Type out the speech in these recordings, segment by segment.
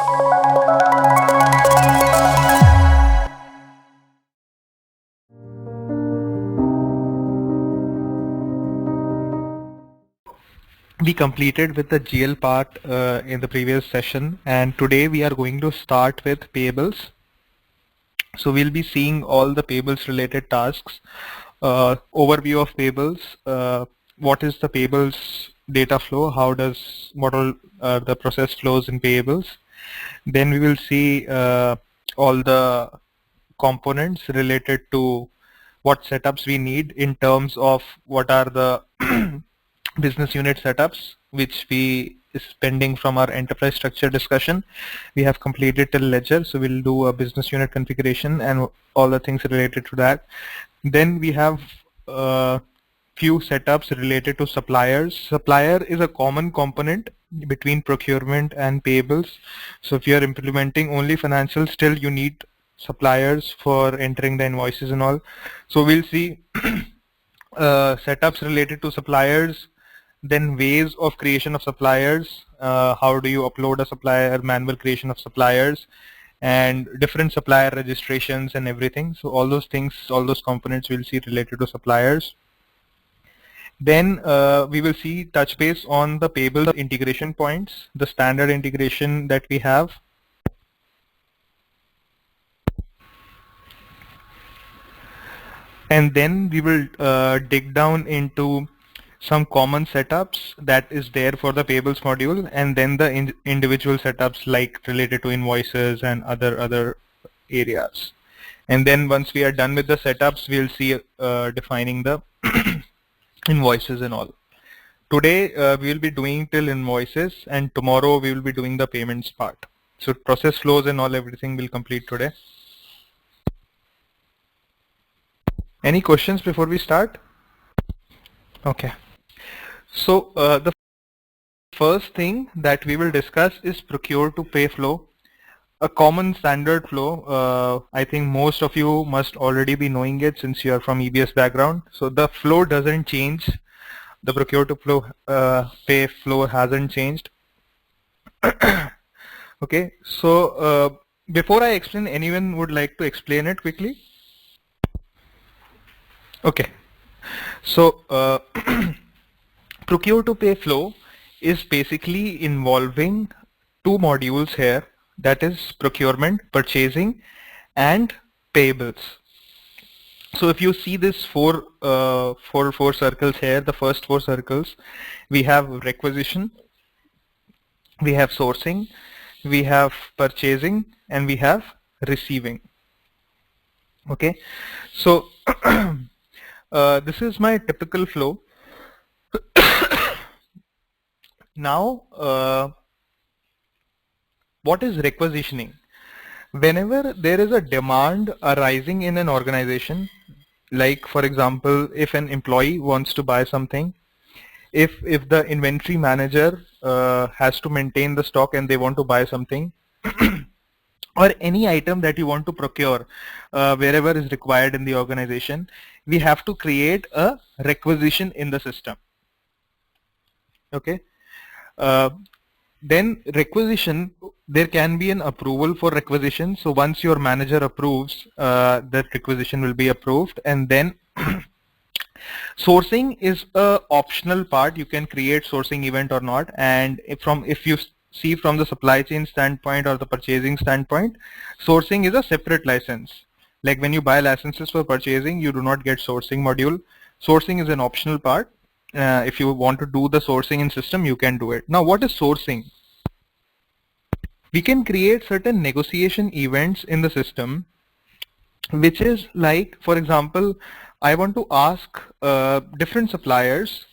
We completed with the GL part in the previous session, and today we are going to start with payables. So we'll be seeing all the payables related tasks, overview of payables, what is the payables data flow, what all the process flows in payables. Then we will see all the components related to what setups we need in terms of what are the business unit setups which we is pending from our enterprise structure discussion. We have completed till ledger, so we'll do a business unit configuration and all the things related to that. Then we have few setups related to suppliers. Supplier is a common component between procurement and payables. So if you are implementing only financials, still you need suppliers for entering the invoices and all. So we'll see setups related to suppliers, then ways of creation of suppliers, how do you upload a supplier, manual creation of suppliers, and different supplier registrations and everything. So all those things, all those components we'll see related to suppliers. Then we will see touch base on the payable integration points, the standard integration that we have. And then we will dig down into some common setups that is there for the payables module, and then the individual setups like related to invoices and other areas. And then once we are done with the setups, we'll see defining the invoices and all. Today we will be doing till invoices, and tomorrow we will be doing the payments part. So process flows and all, everything will complete today. Any questions before we start? Okay. So the first thing that we will discuss is procure to pay flow, a common standard flow. I think most of you must already be knowing it since you are from EBS background. So the flow doesn't change. The procure to flow pay flow hasn't changed. Okay. So before I explain, anyone would like to explain it quickly? Okay. So procure to pay flow is basically involving two modules here, that is procurement, purchasing, and payables. So if you see this four circles here, the first four circles, we have requisition, we have sourcing, we have purchasing, and we have receiving. Okay, so this is my typical flow. Now, what is requisitioning? Whenever there is a demand arising in an organization, like for example, if an employee wants to buy something, if the inventory manager has to maintain the stock and they want to buy something, or any item that you want to procure wherever is required in the organization, we have to create a requisition in the system. Okay. Then requisition, there can be an approval for requisition. So once your manager approves, that requisition will be approved. And then sourcing is a optional part. You can create sourcing event or not. And if you see from the supply chain standpoint or the purchasing standpoint, sourcing is a separate license. Like when you buy licenses for purchasing, you do not get sourcing module. Sourcing is an optional part. If you want to do the sourcing in system, you can do it. Now, what is sourcing? We can create certain negotiation events in the system, which is like, for example, I want to ask different suppliers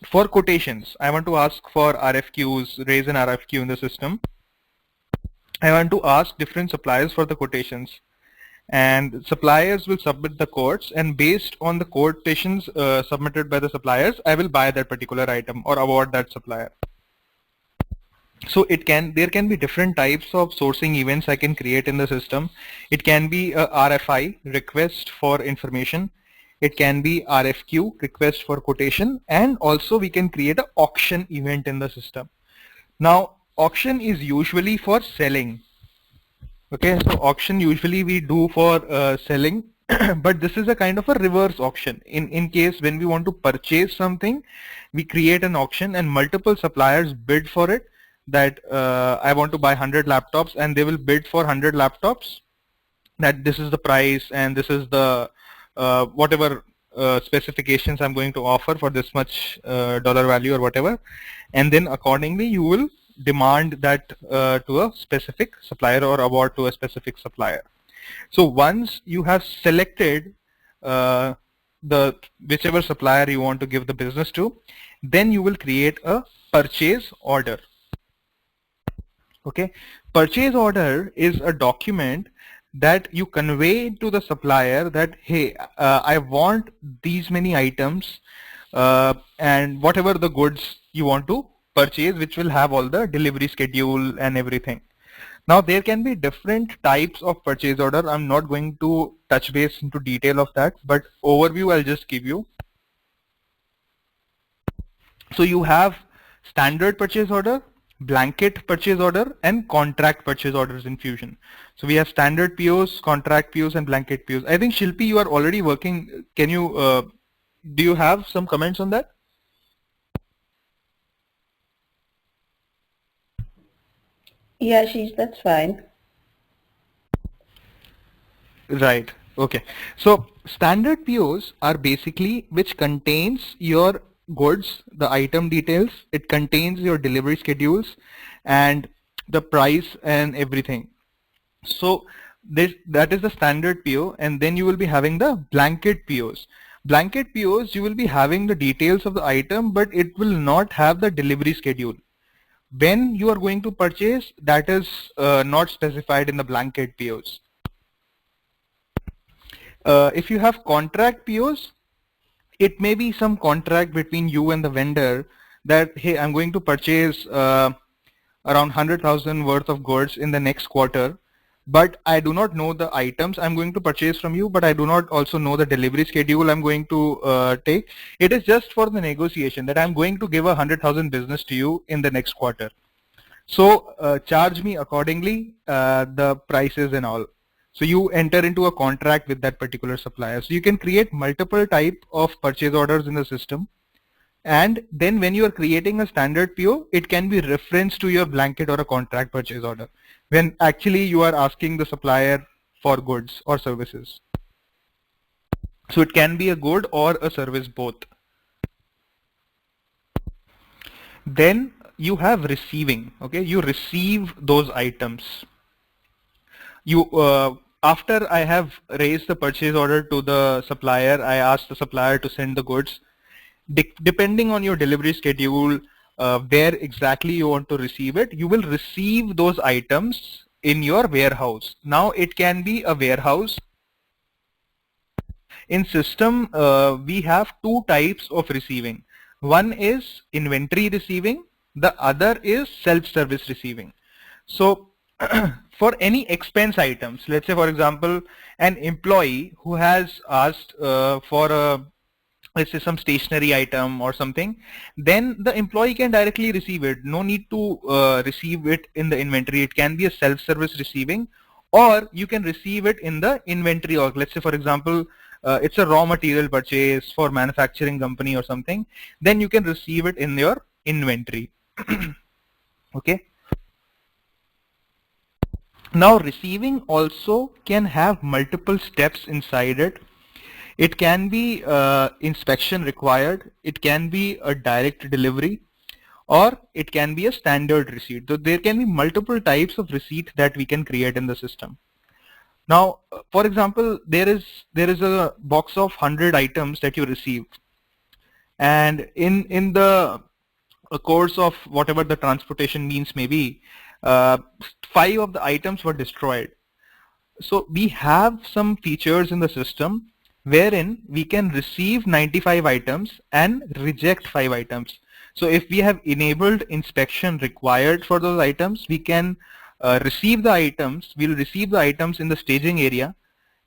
for quotations. I want to ask for RFQs, raise an RFQ in the system. I want to ask different suppliers for the quotations, and suppliers will submit the quotes, and based on the quotations submitted by the suppliers, I will buy that particular item or award that supplier. So there can be different types of sourcing events I can create in the system. It can be a RFI, request for information. It can be RFQ, request for quotation, and also we can create an auction event in the system. Now, auction is usually for selling. Okay, so auction usually we do for selling, but this is a kind of a reverse auction. In case when we want to purchase something, we create an auction and multiple suppliers bid for it. That I want to buy 100 laptops, and they will bid for 100 laptops. That this is the price and this is the whatever specifications I'm going to offer for this much dollar value or whatever, and then accordingly you will demand that to a specific supplier or award to a specific supplier. So once you have selected the whichever supplier you want to give the business to, then you will create a purchase order. Okay, purchase order is a document that you convey to the supplier that, hey, I want these many items and whatever the goods you want to purchase, which will have all the delivery schedule and everything. Now there can be different types of purchase order. I'm not going to touch base into detail of that, but overview I'll just give you. So you have standard purchase order, blanket purchase order, and contract purchase orders in Fusion. So we have standard POs, contract POs, and blanket POs. I think Shilpi, you are already working. Can you do you have some comments on that? Yeah, that's fine. Right. Okay. So standard POs are basically which contains your goods, the item details. It contains your delivery schedules and the price and everything. So that is the standard PO, and then you will be having the blanket POs. Blanket POs, you will be having the details of the item, but it will not have the delivery schedule. When you are going to purchase, that is not specified in the blanket POs. If you have contract POs, it may be some contract between you and the vendor that, hey, I'm going to purchase around 100,000 worth of goods in the next quarter, but I do not know the items I'm going to purchase from you, but I do not also know the delivery schedule I'm going to take. It is just for the negotiation that I'm going to give 100,000 business to you in the next quarter. So charge me accordingly, the prices and all. So you enter into a contract with that particular supplier. So you can create multiple type of purchase orders in the system. And then when you are creating a standard PO, it can be referenced to your blanket or a contract purchase order when actually you are asking the supplier for goods or services. So it can be a good or a service both. Then you have receiving. Okay, you receive those items. You after I have raised the purchase order to the supplier, I ask the supplier to send the goods. Depending on your delivery schedule, where exactly you want to receive it, you will receive those items in your warehouse. Now it can be a warehouse. In system, we have two types of receiving. One is inventory receiving, the other is self-service receiving. So for any expense items, let's say for example, an employee who has asked for a, let's say some stationery item or something, then the employee can directly receive it. No need to receive it in the inventory. It can be a self-service receiving, or you can receive it in the inventory org. Let's say for example, it's a raw material purchase for manufacturing company or something, then you can receive it in your inventory. Okay. Now receiving also can have multiple steps inside it. It can be inspection required, it can be a direct delivery, or it can be a standard receipt. So there can be multiple types of receipt that we can create in the system. Now, for example, there is a box of 100 items that you receive, and in the course of whatever the transportation means may be, 5 of the items were destroyed. So we have some features in the system wherein we can receive 95 items and reject 5 items. So if we have enabled inspection required for those items, we can receive the items. We'll receive the items in the staging area,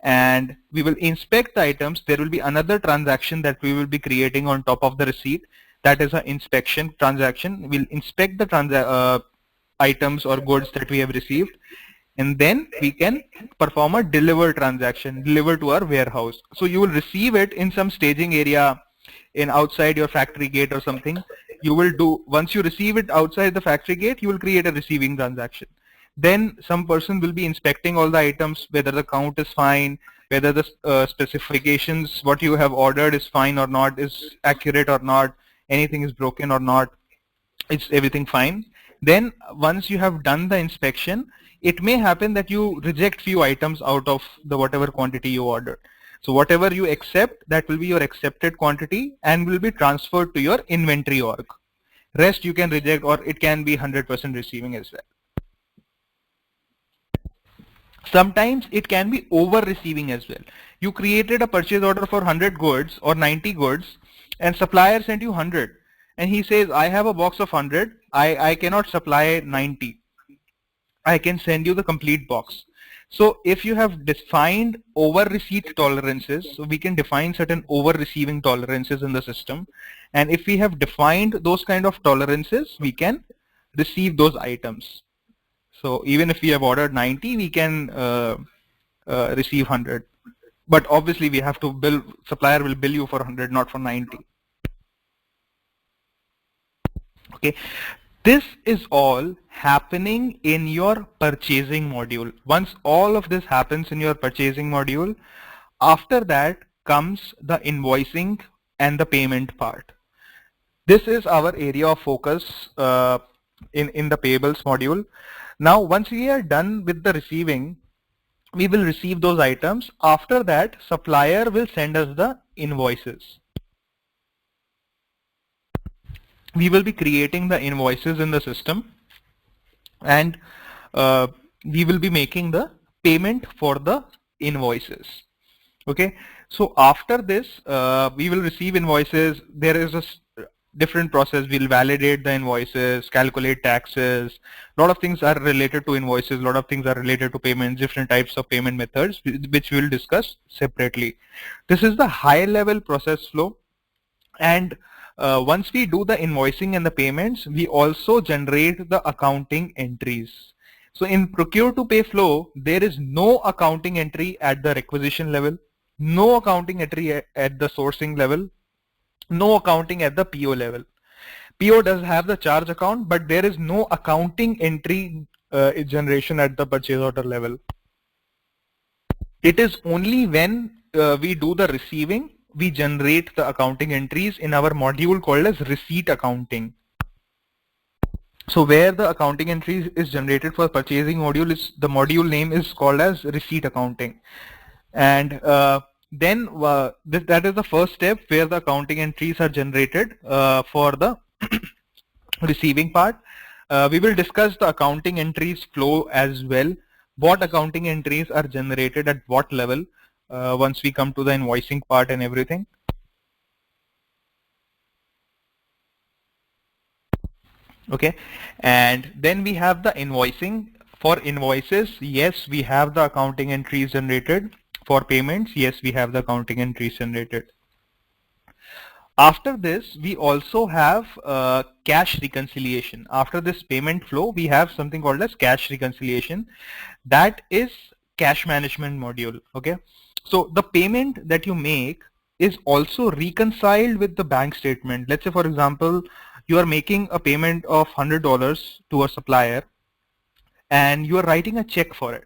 and we will inspect the items. There will be another transaction that we will be creating on top of the receipt. That is an inspection transaction. We'll inspect the items or goods that we have received, and then we can perform a deliver transaction, deliver to our warehouse. So you will receive it in some staging area in outside your factory gate or something. You will do, once you receive it outside the factory gate, you will create a receiving transaction. Then some person will be inspecting all the items, whether the count is fine, whether the specifications, what you have ordered is fine or not, is accurate or not, anything is broken or not, it's everything fine. Then once you have done the inspection, it may happen that you reject few items out of the whatever quantity you ordered. So whatever you accept, that will be your accepted quantity and will be transferred to your inventory org. Rest you can reject, or it can be 100% receiving as well. Sometimes it can be over receiving as well. You created a purchase order for 100 goods or 90 goods, and supplier sent you 100, and he says, I have a box of 100, I cannot supply 90, I can send you the complete box. So if you have defined over receipt tolerances, so we can define certain over receiving tolerances in the system, and if we have defined those kind of tolerances, we can receive those items. So even if we have ordered 90, we can receive 100. But obviously we have to bill, supplier will bill you for 100, not for 90. Okay. This is all happening in your purchasing module. Once all of this happens in your purchasing module, after that comes the invoicing and the payment part. This is our area of focus in the payables module. Now, once we are done with the receiving, we will receive those items. After that, supplier will send us the invoices. We will be creating the invoices in the system, and we will be making the payment for the invoices. Okay, so after this, we will receive invoices. There is a different process. We'll validate the invoices, calculate taxes. A lot of things are related to invoices. A lot of things are related to payments, different types of payment methods, which we'll discuss separately. This is the high level process flow. And once we do the invoicing and the payments, we also generate the accounting entries. So in procure to pay flow, there is no accounting entry at the requisition level, no accounting entry at the sourcing level, no accounting at the PO level. PO does have the charge account, but there is no accounting entry generation at the purchase order level. It is only when we do the receiving, we generate the accounting entries in our module called as receipt accounting. So where the accounting entry is generated for purchasing module, is the module name is called as receipt accounting. And then that is the first step where the accounting entries are generated for the receiving part. We will discuss the accounting entries flow as well. What accounting entries are generated at what level once we come to the invoicing part and everything. Okay, and then we have the invoicing. For invoices, yes, we have the accounting entries generated. For payments, yes, we have the accounting entries generated. After this, we also have cash reconciliation. After this payment flow, we have something called as cash reconciliation. That is cash management module. Okay, so the payment that you make is also reconciled with the bank statement. Let's say, for example, you are making a payment of $100 to a supplier and you are writing a check for it.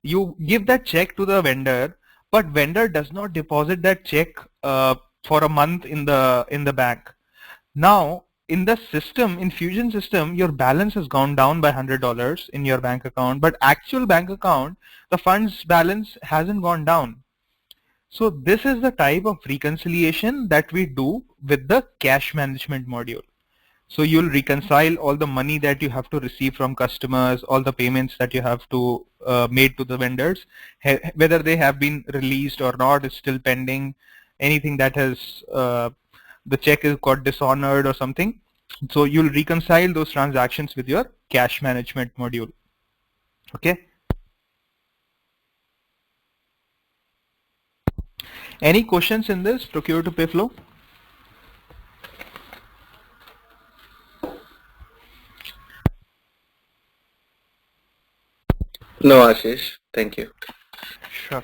You give that check to the vendor, but vendor does not deposit that check for a month in the bank. Now in the system, in Fusion system, your balance has gone down by $100 in your bank account, but actual bank account, the funds balance hasn't gone down. So this is the type of reconciliation that we do with the cash management module. So you'll reconcile all the money that you have to receive from customers, all the payments that you have to made to the vendors, whether they have been released or not is still pending, anything that has the check is got dishonored or something. So you'll reconcile those transactions with your cash management module. Okay. Any questions in this procure to pay flow? No, Ashish. Thank you. Sure.